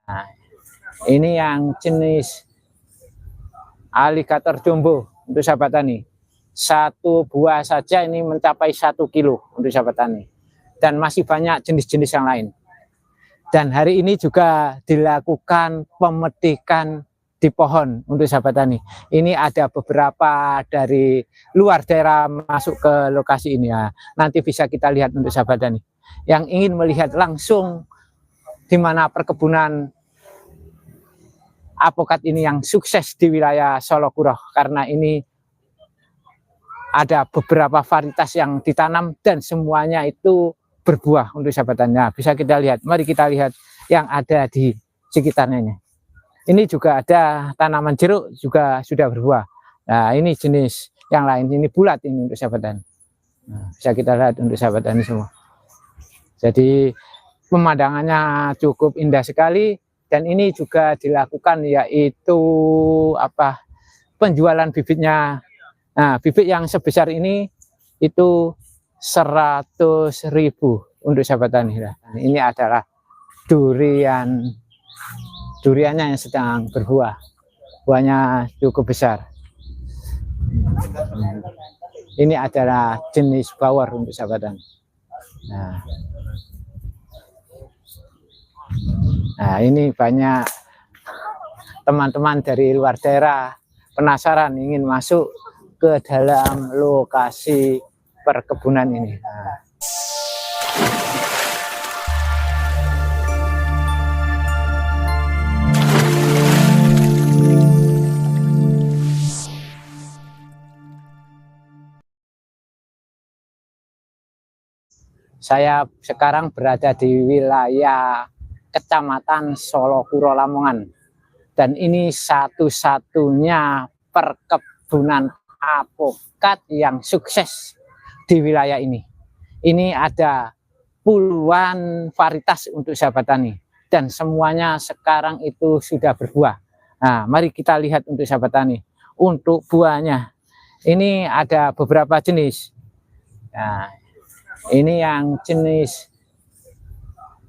Nah, ini yang jenis alligator jumbo untuk sahabat tani. Satu buah saja ini mencapai 1 kilo untuk sahabat tani. Dan masih banyak jenis-jenis yang lain. Dan hari ini juga dilakukan pemetikan di pohon untuk sahabat tani. Ini ada beberapa dari luar daerah masuk ke lokasi ini ya. Nanti bisa kita lihat untuk sahabat tani. Yang ingin melihat langsung di mana perkebunan apokat ini yang sukses di wilayah Solokurah, karena ini ada beberapa varietas yang ditanam dan semuanya itu berbuah untuk sahabatannya. Bisa kita lihat, mari kita lihat yang ada di sekitarnya. Ini juga ada tanaman jeruk juga sudah berbuah. Nah, ini jenis yang lain, ini bulat ini untuk sahabatan. Nah, bisa kita lihat untuk sahabatan semua. Jadi pemandangannya cukup indah sekali, dan ini juga dilakukan yaitu penjualan bibitnya. Nah, bibit yang sebesar ini itu 100.000 untuk sahabat tani. Ini adalah duriannya yang sedang berbuah, buahnya cukup besar. Ini adalah jenis bawor untuk sahabat tani. Nah, ini banyak teman-teman dari luar daerah penasaran ingin masuk ke dalam lokasi perkebunan ini. Saya sekarang berada di wilayah Kecamatan Solokurah Lamongan, dan ini satu-satunya perkebunan apokat yang sukses di wilayah ini. Ini ada puluhan varietas untuk sahabat tani, dan semuanya sekarang itu sudah berbuah. Nah, mari kita lihat untuk sahabat tani. Untuk buahnya, ini ada beberapa jenis. Nah, ini yang jenis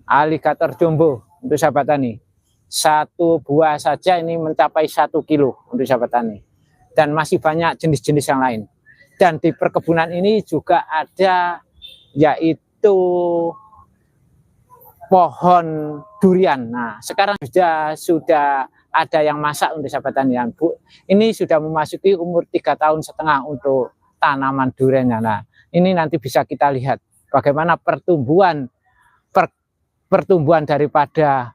alligator jumbo untuk sahabat tani. Satu buah saja ini mencapai 1 kilo untuk sahabat tani. Dan masih banyak jenis-jenis yang lain. Dan di perkebunan ini juga ada yaitu pohon durian. Nah, sekarang sudah ada yang masak untuk sahabat tani. Ini sudah memasuki umur 3,5 tahun untuk tanaman duriannya. Nah, ini nanti bisa kita lihat bagaimana pertumbuhan daripada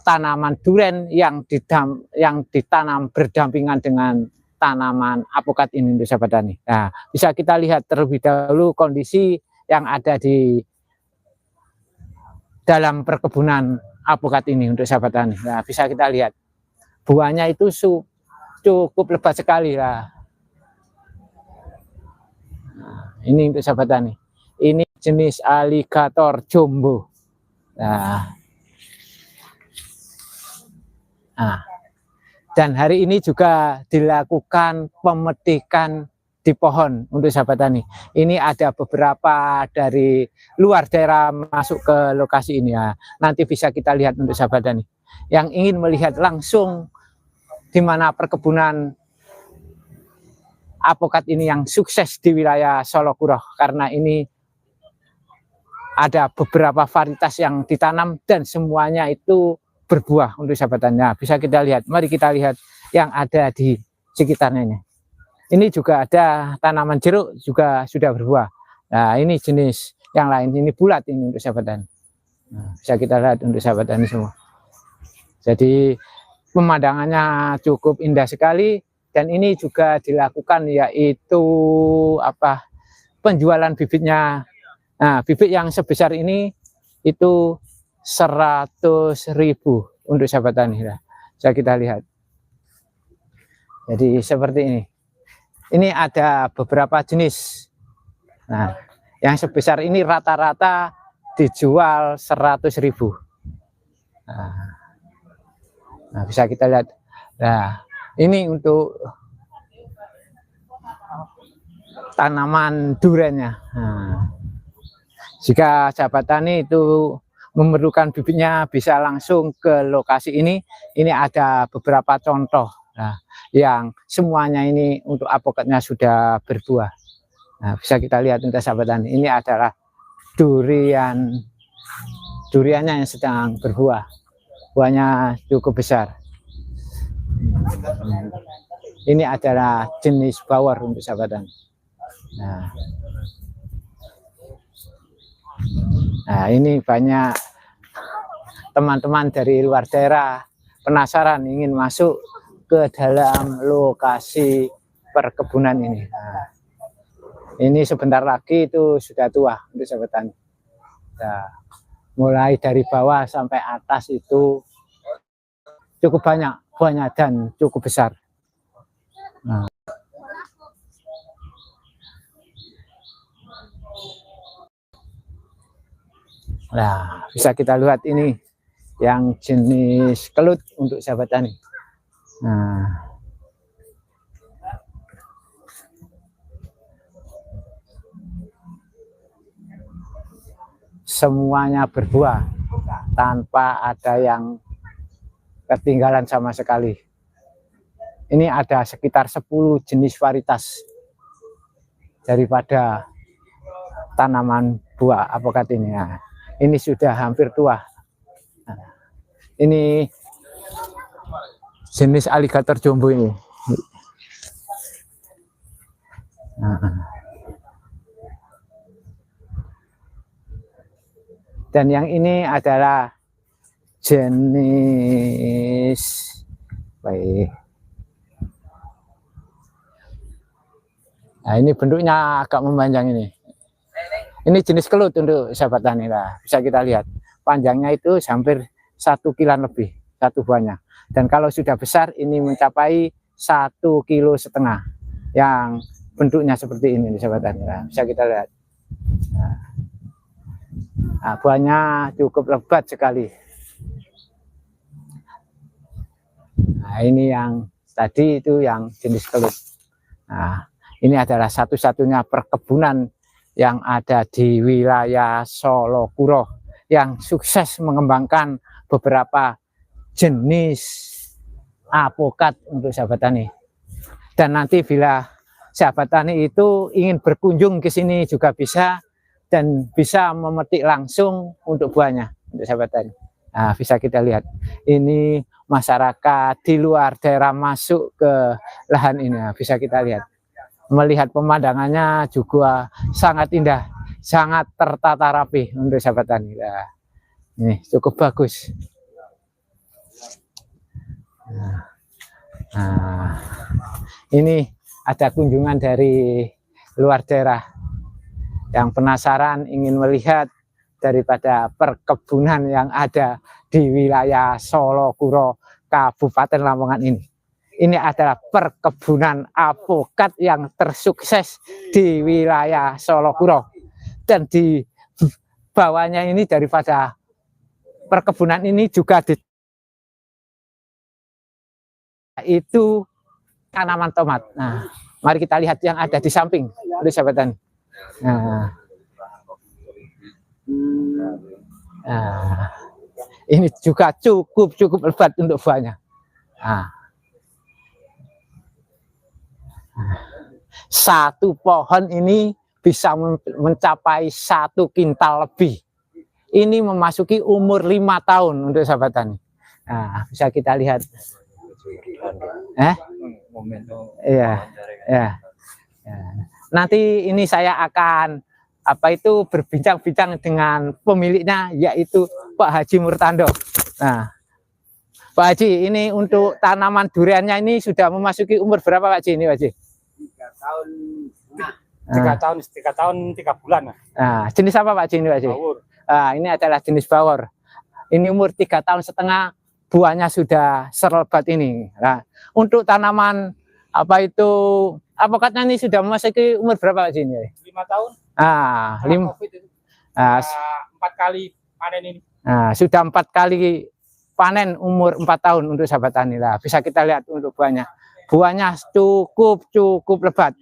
tanaman durian yang ditanam berdampingan dengan tanaman apokat ini untuk sahabat tani. Nah, bisa kita lihat terlebih dahulu kondisi yang ada di dalam perkebunan apokat ini untuk sahabat tani. Nah, bisa kita lihat buahnya itu cukup lebat sekali lah. Nah, ini untuk sahabat tani. Ini jenis alligator jumbo. Nah, dan hari ini juga dilakukan pemetikan di pohon untuk sahabat tani. Ini ada beberapa dari luar daerah masuk ke lokasi ini ya. Nanti bisa kita lihat untuk sahabat tani. Yang ingin melihat langsung di mana perkebunan apokat ini yang sukses di wilayah Solokurah, karena ini ada beberapa varietas yang ditanam dan semuanya itu berbuah untuk sahabatannya. Bisa kita lihat, mari kita lihat yang ada di sekitarnya. Ini juga ada tanaman jeruk juga sudah berbuah. Nah, ini jenis yang lain, ini bulat ini untuk sahabatan. Nah, bisa kita lihat untuk sahabatan semua. Jadi pemandangannya cukup indah sekali, dan ini juga dilakukan yaitu penjualan bibitnya. Nah, bibit yang sebesar ini itu 100.000 untuk sahabat tani. Bisa kita lihat. Jadi seperti ini. Ini ada beberapa jenis. Nah, yang sebesar ini rata-rata dijual 100.000. Nah, bisa kita lihat. Nah, ini untuk tanaman duriannya. Nah, jika sahabat tani itu memerlukan bibitnya bisa langsung ke lokasi ini. Ini ada beberapa contoh, nah, yang semuanya ini untuk apokatnya sudah berbuah. Nah, bisa kita lihat untuk sahabat tani, ini adalah duriannya yang sedang berbuah, buahnya cukup besar. Ini adalah jenis bawor untuk sahabat tani. Nah, ini banyak teman-teman dari luar daerah penasaran ingin masuk ke dalam lokasi perkebunan ini. Nah, ini sebentar lagi itu sudah tua untuk sahabat tani. Nah, mulai dari bawah sampai atas itu cukup banyak buahnya dan cukup besar. Nah, bisa kita lihat ini yang jenis kelut untuk sahabat tani. Nah, semuanya berbuah tanpa ada yang ketinggalan sama sekali. Ini ada sekitar 10 jenis varietas daripada tanaman buah apokat ini. Nah, ini sudah hampir tua. Nah, ini jenis aligator jumbo ini. Nah, dan yang ini adalah jenis baik. Nah, ini bentuknya agak memanjang ini. Ini jenis kelut untuk sahabat tani lah. Bisa kita lihat panjangnya itu hampir 1 kiloan lebih satu buahnya. Dan kalau sudah besar ini mencapai 1,5 kilo yang bentuknya seperti ini sahabat tani lah. Bisa kita lihat. Nah, buahnya cukup lebat sekali. Nah, ini yang tadi itu yang jenis kelut. Nah, ini adalah satu-satunya perkebunan yang ada di wilayah Solokuro yang sukses mengembangkan beberapa jenis apokat untuk sahabat tani. Dan nanti bila sahabat tani itu ingin berkunjung ke sini juga bisa, dan bisa memetik langsung untuk buahnya untuk sahabat tani. Nah, bisa kita lihat ini masyarakat di luar daerah masuk ke lahan ini. Nah, bisa kita lihat, melihat pemandangannya juga sangat indah, sangat tertata rapi untuk sahabat tani. Nah, ini cukup bagus. Nah, ini ada kunjungan dari luar daerah yang penasaran ingin melihat daripada perkebunan yang ada di wilayah Solokuro, Kabupaten Lamongan ini. Ini adalah perkebunan apokat yang tersukses di wilayah Solokuro. Dan di bawahnya ini daripada perkebunan ini juga itu tanaman tomat. Nah, mari kita lihat yang ada di samping, sahabat tani. Nah, ini juga cukup lebat untuk buahnya. Nah, satu pohon ini bisa mencapai 1 kintal lebih. Ini memasuki umur 5 tahun untuk sahabat tani. Nah, bisa kita lihat. Iya. Nanti ini saya akan berbincang-bincang dengan pemiliknya, yaitu Pak Haji Murtando. Nah, Pak Haji, ini untuk tanaman duriannya ini sudah memasuki umur berapa Pak Haji ini, Pak Haji? 3 tahun 3 bulan. Nah, jenis apa Pak Haji ini, Pak Haji? Nah, ini adalah jenis bawor. Ini umur 3,5 tahun, buahnya sudah selebat ini. Nah, untuk tanaman apokatnya ini sudah memasuki umur berapa Pak Haji ini? 5 tahun. Ah, 4 kali panen ini. Nah, sudah 4 kali panen umur 4 tahun untuk sahabat tani lah. Bisa kita lihat untuk buahnya. Buahnya cukup lebat.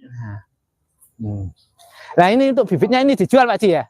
Nah ini untuk bibitnya ini dijual Pak Ji ya?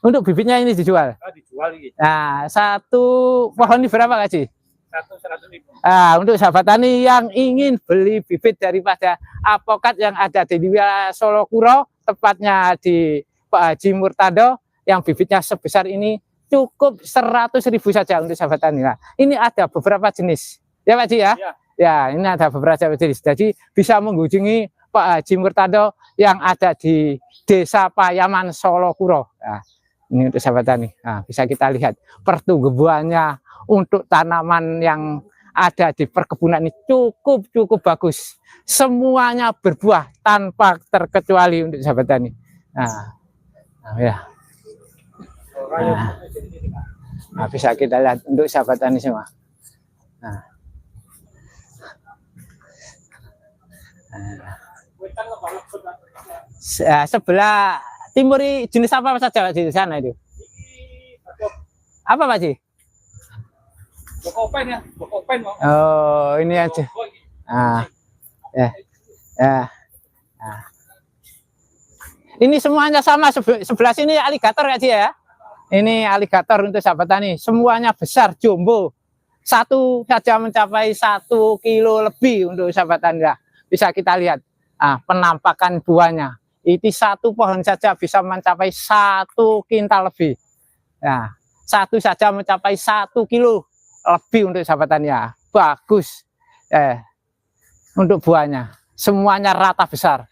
Untuk bibitnya ini dijual. Dijual ini. Nah satu pohon ini berapa Pak Ji? 100.000. Untuk sahabat tani yang ingin beli bibit daripada apokat yang ada di wilayah Solokuro, tepatnya di Pak Haji Murtado, yang bibitnya sebesar ini cukup 100.000 saja untuk sahabat tani. Nah, ini ada beberapa jenis, ya Pak Ji ya? Ya. Ya, ini ada beberapa jenis. Jadi bisa mengunjungi Pak Haji Murtado yang ada di Desa Payaman Solokuro. Nah, ini untuk sahabat tani. Nah, bisa kita lihat pertumbuhannya untuk tanaman yang ada di perkebunan ini cukup bagus. Semuanya berbuah tanpa terkecuali untuk sahabat tani. Ya. Nah, bisa kita lihat untuk sahabat tani semua. Sebelah timur jenis apa saja di sana itu? Apa Pak Ji? Bokopen ya, bokopen. Oh, ini aja. Ini semuanya sama, sebelah sini aligator Kak Ji ya. Ini aligator untuk sahabat tani, semuanya besar jumbo. Satu saja mencapai 1 kilo lebih untuk sahabat tani. Bisa kita lihat penampakan buahnya. Ini satu pohon saja bisa mencapai 1 kintal lebih. Nah, satu saja mencapai 1 kilo lebih untuk sahabat tani ya. Bagus untuk buahnya, semuanya rata besar.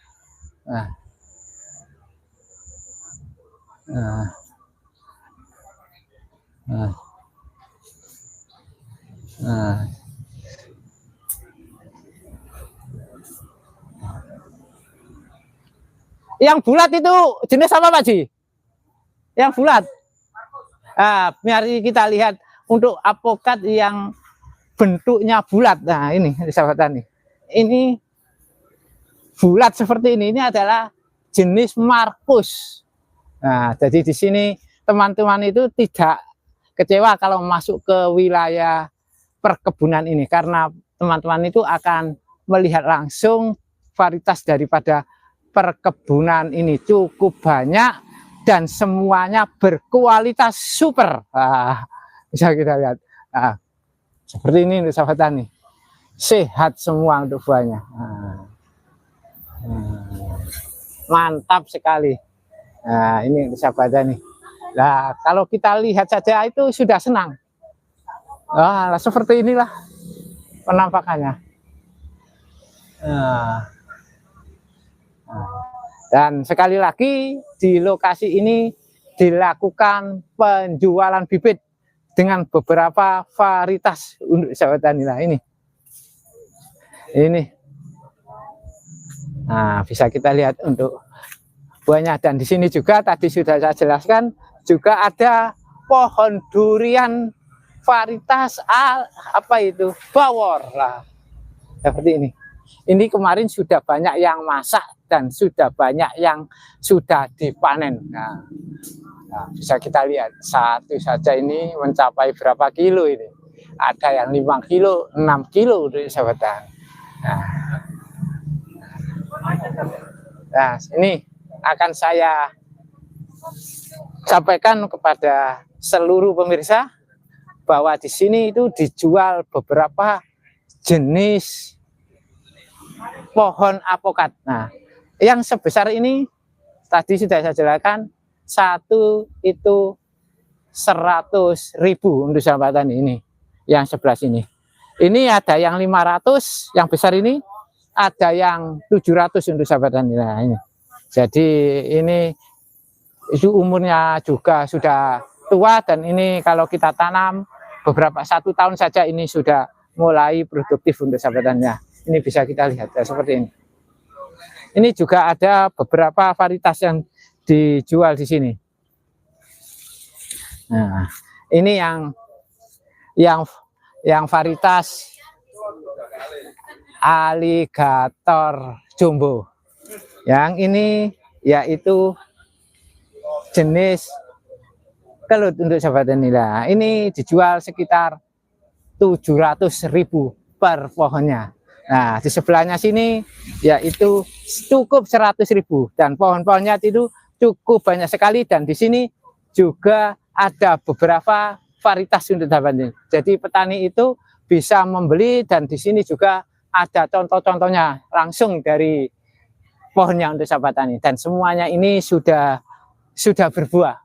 Yang bulat itu jenis apa Pak Ji? Yang bulat. Mari kita lihat untuk apokat yang bentuknya bulat. Nah, ini sahabat tani. Ini bulat seperti ini adalah jenis Markus. Nah, jadi di sini teman-teman itu tidak kecewa kalau masuk ke wilayah perkebunan ini, karena teman-teman itu akan melihat langsung varietas daripada perkebunan ini cukup banyak dan semuanya berkualitas super. Bisa kita lihat seperti ini untuk sahabat tani, sehat semua untuk buahnya. Mantap sekali. Nah, ini untuk sahabat tani. Nah, kalau kita lihat saja itu sudah senang. Seperti inilah penampakannya. Dan sekali lagi di lokasi ini dilakukan penjualan bibit dengan beberapa varietas untuk sahabat tani. Nah, ini. Nah, bisa kita lihat untuk buahnya, dan di sini juga tadi sudah saya jelaskan juga ada pohon durian varietas bawor lah, seperti ini. Ini kemarin sudah banyak yang masak dan sudah banyak yang sudah dipanen. Nah, bisa kita lihat satu saja ini mencapai berapa kilo ini. Ada yang 5 kilo, 6 kilo untuk sahabat tani. Nah, ini akan saya sampaikan kepada seluruh pemirsa bahwa di sini itu dijual beberapa jenis pohon apokat. Nah, yang sebesar ini tadi sudah saya jelaskan, satu itu 100.000 untuk sahabat tani. Ini yang sebelah sini. Ini ada yang 500, yang besar ini ada yang 700 untuk sahabat tani. Nah, ini. Jadi ini itu umurnya juga sudah tua, dan ini kalau kita tanam beberapa 1 tahun saja ini sudah mulai produktif untuk sahabat tani. Ini bisa kita lihat ya, seperti ini. Ini juga ada beberapa varietas yang dijual di sini. Nah, ini yang varietas aligator jumbo. Yang ini yaitu jenis kelut untuk sahabat tani. Nah, ini dijual sekitar 700.000 per pohonnya. Nah, di sebelahnya sini yaitu cukup 100.000, dan pohon-pohonnya itu cukup banyak sekali, dan di sini juga ada beberapa varietas untuk dapat. Jadi petani itu bisa membeli, dan di sini juga ada contoh-contohnya langsung dari pohonnya untuk sahabat tani, dan semuanya ini sudah berbuah.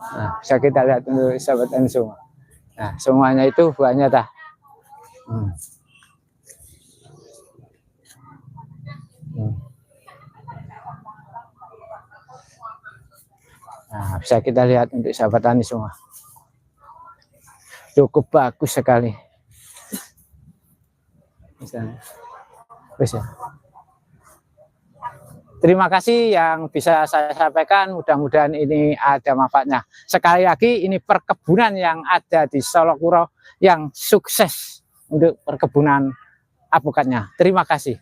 Nah, bisa kita lihat untuk sahabat tani semua. Nah, semuanya itu buahnya dah. Nah, bisa kita lihat untuk sahabat tani semua. Cukup bagus sekali. Bisa. Terima kasih yang bisa saya sampaikan, mudah-mudahan ini ada manfaatnya. Sekali lagi, ini perkebunan yang ada di Solokuro yang sukses untuk perkebunan alpukatnya. Terima kasih.